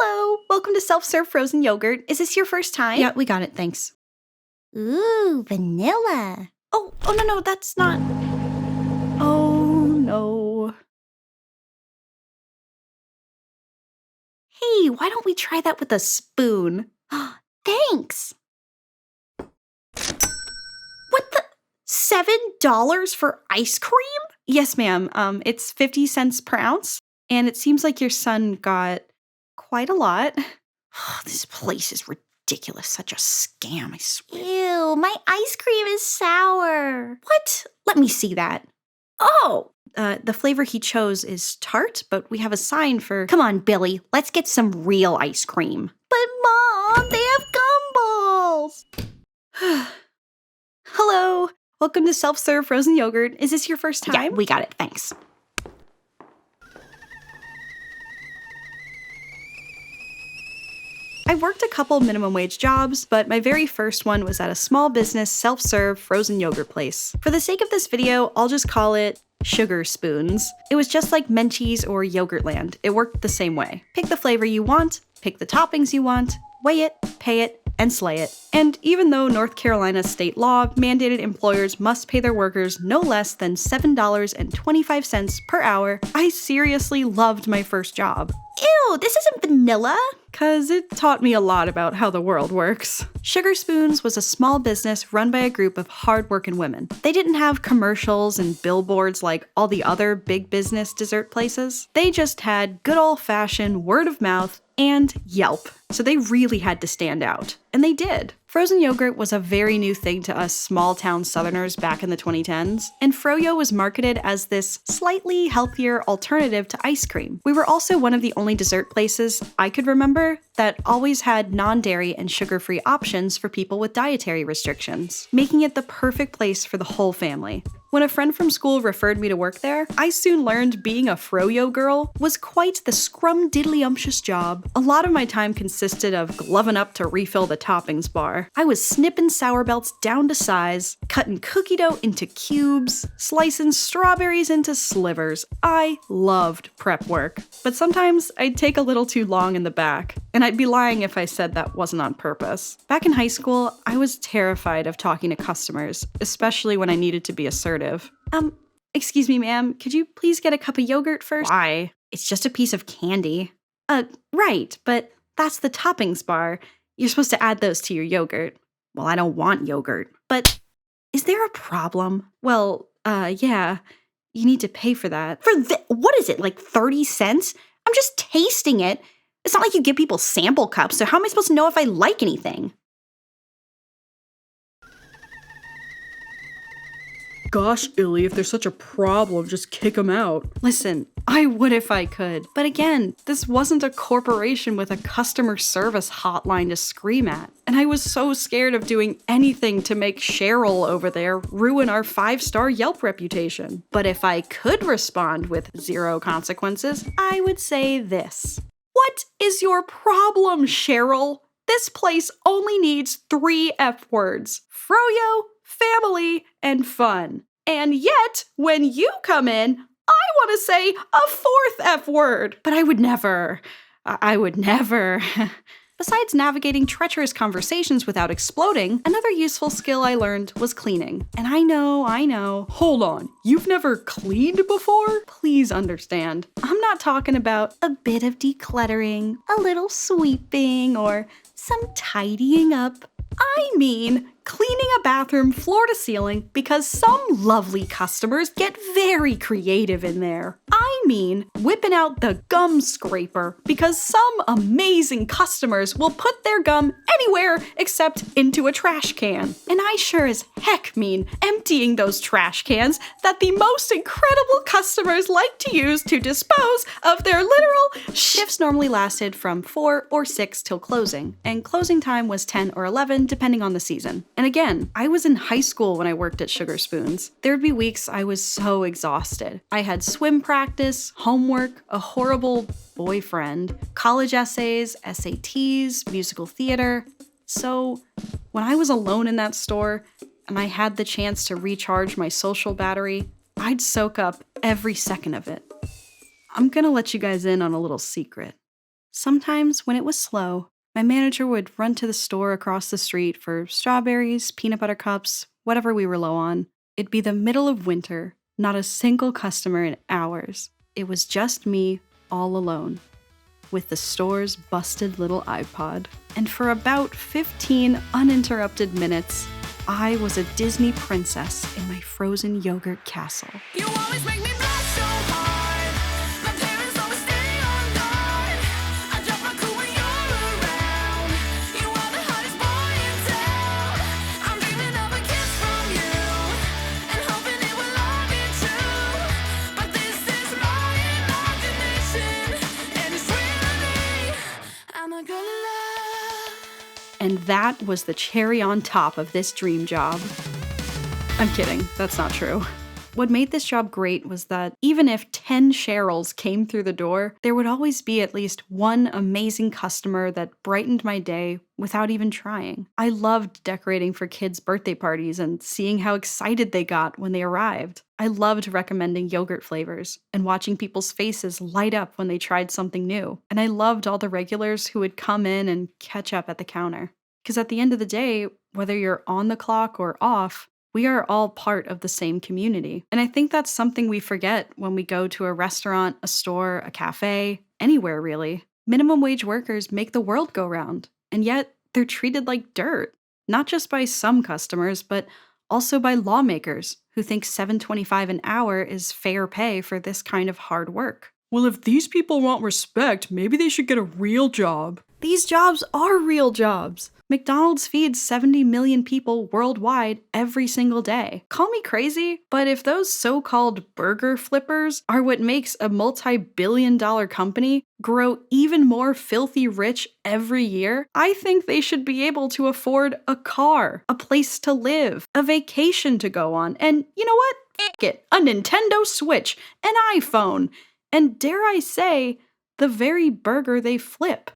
Hello, welcome to self-serve frozen yogurt. Is this your first time? Yeah, we got it, thanks. Ooh, vanilla. Oh, no, that's not. Oh, no. Hey, why don't we try that with a spoon? Thanks. What the? $7 for ice cream? Yes, ma'am. It's 50 cents per ounce, and it seems like your son got quite a lot. This place is ridiculous. Such a scam, I swear. Ew, my ice cream is sour. What? Let me see that. Oh! The flavor he chose is tart, but we have a sign for... Come on, Billy, let's get some real ice cream. But Mom, they have gumballs. Hello, welcome to self-serve frozen yogurt. Is this your first time? Yeah, we got it, thanks. I worked a couple minimum wage jobs, but my very first one was at a small business self-serve frozen yogurt place. For the sake of this video, I'll just call it Sugar Spoons. It was just like Menchie's or Yogurtland. It worked the same way. Pick the flavor you want, pick the toppings you want, weigh it, pay it, and slay it. And even though North Carolina state law mandated employers must pay their workers no less than $7.25 per hour, I seriously loved my first job. Ew, this isn't vanilla. 'Cause it taught me a lot about how the world works. Sugar Spoons was a small business run by a group of hard-working women. They didn't have commercials and billboards like all the other big business dessert places. They just had good old-fashioned word of mouth and Yelp. So they really had to stand out. And they did. Frozen yogurt was a very new thing to us small-town Southerners back in the 2010s, and Froyo was marketed as this slightly healthier alternative to ice cream. We were also one of the only dessert places I could remember that always had non-dairy and sugar-free options for people with dietary restrictions, making it the perfect place for the whole family. When a friend from school referred me to work there, I soon learned being a Froyo girl was quite the scrum-diddly-umptious job. A lot of my time consisted of gloving up to refill the toppings bar. I was snipping sour belts down to size, cutting cookie dough into cubes, slicing strawberries into slivers. I loved prep work. But sometimes I'd take a little too long in the back, and I'd be lying if I said that wasn't on purpose. Back in high school, I was terrified of talking to customers, especially when I needed to be assertive. Excuse me, ma'am, could you please get a cup of yogurt first? Why? It's just a piece of candy. Right, but that's the toppings bar. You're supposed to add those to your yogurt. Well, I don't want yogurt. But is there a problem? Well, yeah, you need to pay for that. What is it, like 30 cents? I'm just tasting it. It's not like you give people sample cups, so how am I supposed to know if I like anything? Gosh, Illy, if there's such a problem, just kick them out. Listen, I would if I could. But again, this wasn't a corporation with a customer service hotline to scream at. And I was so scared of doing anything to make Cheryl over there ruin our 5-star Yelp reputation. But if I could respond with 0 consequences, I would say this. What is your problem, Cheryl? This place only needs 3 F words. Froyo, family, and fun. And yet, when you come in, I want to say a 4th F word. But I would never. Besides navigating treacherous conversations without exploding, another useful skill I learned was cleaning. And I know. Hold on, you've never cleaned before? Please understand. I'm not talking about a bit of decluttering, a little sweeping, or some tidying up. I mean cleaning a bathroom floor to ceiling because some lovely customers get very creative in there. I mean whipping out the gum scraper because some amazing customers will put their gum anywhere except into a trash can. And I sure as heck mean emptying those trash cans that the most incredible customers like to use to dispose of their literal shifts normally lasted from 4 or 6 till closing, and closing time was 10 or 11 depending on the season. And again, I was in high school when I worked at Sugar Spoons. There'd be weeks I was so exhausted. I had swim practice, homework, a horrible boyfriend, college essays, SATs, musical theater. So when I was alone in that store and I had the chance to recharge my social battery, I'd soak up every second of it. I'm gonna let you guys in on a little secret. Sometimes, when it was slow, my manager would run to the store across the street for strawberries, peanut butter cups, whatever we were low on. It'd be the middle of winter, not a single customer in hours. It was just me, all alone, with the store's busted little iPod. And for about 15 uninterrupted minutes, I was a Disney princess in my frozen yogurt castle. You always make me blush so hard. My parents always stay on guard. I drop my cool when you're around. You are the hottest boy in town. I'm dreaming of a kiss from you and hoping it will all be true. But this is my imagination and it's really I'm a girl of love. And that was the cherry on top of this dream job. I'm kidding, that's not true. What made this job great was that even if 10 Cheryls came through the door, there would always be at least one amazing customer that brightened my day without even trying. I loved decorating for kids' birthday parties and seeing how excited they got when they arrived. I loved recommending yogurt flavors and watching people's faces light up when they tried something new. And I loved all the regulars who would come in and catch up at the counter. Because at the end of the day, whether you're on the clock or off, we are all part of the same community. And I think that's something we forget when we go to a restaurant, a store, a cafe, anywhere really. Minimum wage workers make the world go round, and yet they're treated like dirt. Not just by some customers, but also by lawmakers who think $7.25 an hour is fair pay for this kind of hard work. Well, if these people want respect, maybe they should get a real job. These jobs are real jobs. McDonald's feeds 70 million people worldwide every single day. Call me crazy, but if those so-called burger flippers are what makes a multi-billion-dollar company grow even more filthy rich every year, I think they should be able to afford a car, a place to live, a vacation to go on, and you know what? F it, a Nintendo Switch, an iPhone, and dare I say, the very burger they flip.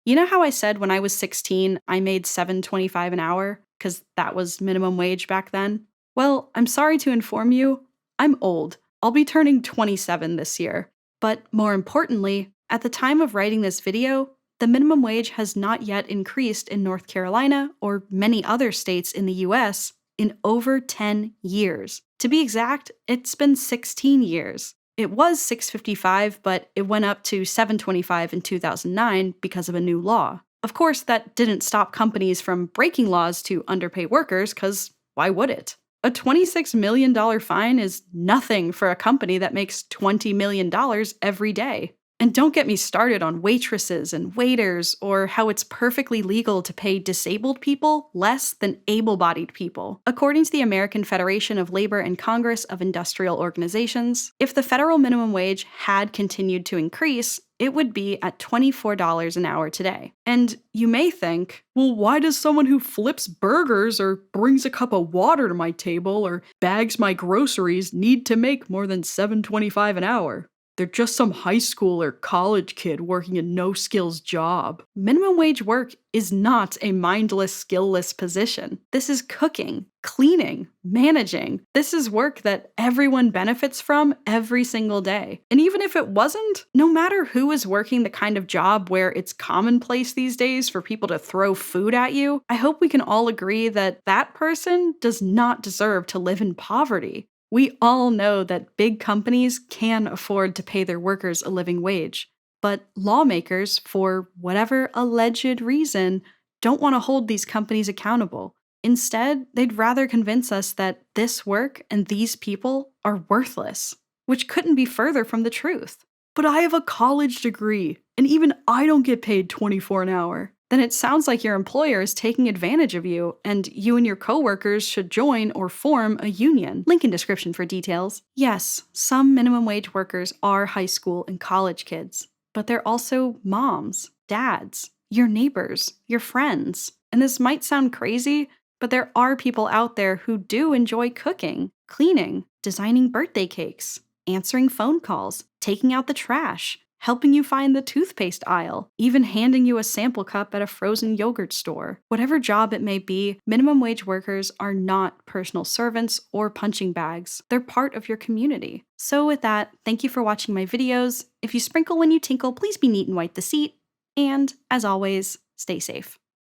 You know how I said when I was 16, I made $7.25 an hour? Because that was minimum wage back then? Well, I'm sorry to inform you, I'm old. I'll be turning 27 this year. But more importantly, at the time of writing this video, the minimum wage has not yet increased in North Carolina or many other states in the US in over 10 years. To be exact, it's been 16 years. It was $6.55, but it went up to $7.25 in 2009 because of a new law. Of course, that didn't stop companies from breaking laws to underpay workers, because why would it? A $26 million fine is nothing for a company that makes $20 million every day. And don't get me started on waitresses and waiters, or how it's perfectly legal to pay disabled people less than able-bodied people. According to the American Federation of Labor and Congress of Industrial Organizations, if the federal minimum wage had continued to increase, it would be at $24 an hour today. And you may think, well, why does someone who flips burgers or brings a cup of water to my table or bags my groceries need to make more than $7.25 an hour? They're just some high school or college kid working a no-skills job. minimum wage work is not a mindless, skillless position. This is cooking, cleaning, managing. This is work that everyone benefits from every single day. And even if it wasn't, no matter who is working the kind of job where it's commonplace these days for people to throw food at you, I hope we can all agree that that person does not deserve to live in poverty. We all know that big companies can afford to pay their workers a living wage, but lawmakers, for whatever alleged reason, don't want to hold these companies accountable. Instead, they'd rather convince us that this work and these people are worthless, which couldn't be further from the truth. But I have a college degree, and even I don't get paid $24 an hour. Then it sounds like your employer is taking advantage of you, and you and your coworkers should join or form a union. Link in description for details. Yes, some minimum wage workers are high school and college kids, but they're also moms, dads, your neighbors, your friends. And this might sound crazy, but there are people out there who do enjoy cooking, cleaning, designing birthday cakes, answering phone calls, taking out the trash, helping you find the toothpaste aisle, even handing you a sample cup at a frozen yogurt store. Whatever job it may be, minimum wage workers are not personal servants or punching bags. They're part of your community. So with that, thank you for watching my videos. If you sprinkle when you tinkle, please be neat and wipe the seat. And, as always, stay safe.